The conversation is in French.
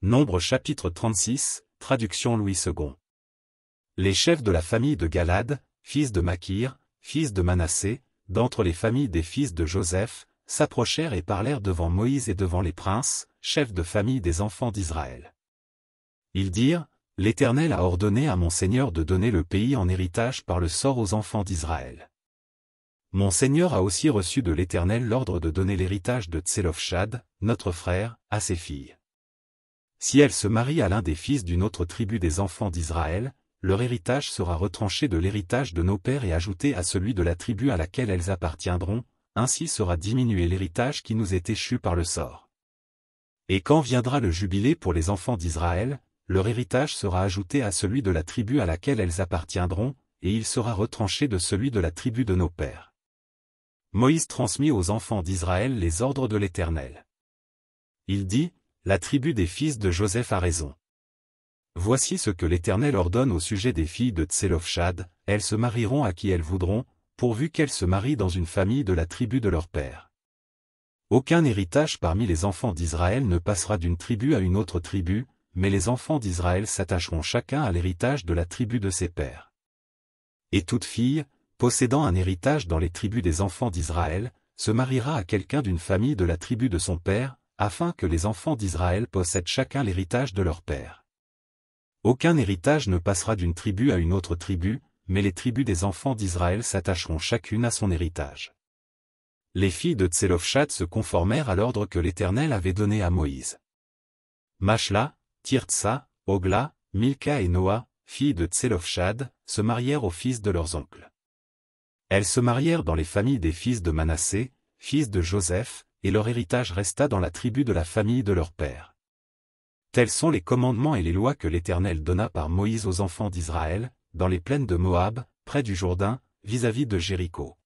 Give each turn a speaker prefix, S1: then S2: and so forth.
S1: Nombre chapitre 36, traduction Louis II. Les chefs de la famille de Galad, fils de Makir, fils de Manassé, d'entre les familles des fils de Joseph, s'approchèrent et parlèrent devant Moïse et devant les princes, chefs de famille des enfants d'Israël. Ils dirent, l'Éternel a ordonné à mon Seigneur de donner le pays en héritage par le sort aux enfants d'Israël. Mon Seigneur a aussi reçu de l'Éternel l'ordre de donner l'héritage de Tselofshad, notre frère, à ses filles. Si elles se marient à l'un des fils d'une autre tribu des enfants d'Israël, leur héritage sera retranché de l'héritage de nos pères et ajouté à celui de la tribu à laquelle elles appartiendront, ainsi sera diminué l'héritage qui nous est échu par le sort. Et quand viendra le jubilé pour les enfants d'Israël, leur héritage sera ajouté à celui de la tribu à laquelle elles appartiendront, et il sera retranché de celui de la tribu de nos pères. Moïse transmit aux enfants d'Israël les ordres de l'Éternel. Il dit, la tribu des fils de Joseph a raison. Voici ce que l'Éternel ordonne au sujet des filles de Tselofshad, elles se marieront à qui elles voudront, pourvu qu'elles se marient dans une famille de la tribu de leur père. Aucun héritage parmi les enfants d'Israël ne passera d'une tribu à une autre tribu, mais les enfants d'Israël s'attacheront chacun à l'héritage de la tribu de ses pères. Et toute fille, possédant un héritage dans les tribus des enfants d'Israël, se mariera à quelqu'un d'une famille de la tribu de son père, afin que les enfants d'Israël possèdent chacun l'héritage de leur père. Aucun héritage ne passera d'une tribu à une autre tribu, mais les tribus des enfants d'Israël s'attacheront chacune à son héritage. Les filles de Tselofshad se conformèrent à l'ordre que l'Éternel avait donné à Moïse. Machla, Tirtsa, Ogla, Milka et Noa, filles de Tselofshad, se marièrent aux fils de leurs oncles. Elles se marièrent dans les familles des fils de Manassé, fils de Joseph, et leur héritage resta dans la tribu de la famille de leur père. Tels sont les commandements et les lois que l'Éternel donna par Moïse aux enfants d'Israël, dans les plaines de Moab, près du Jourdain, vis-à-vis de Jéricho.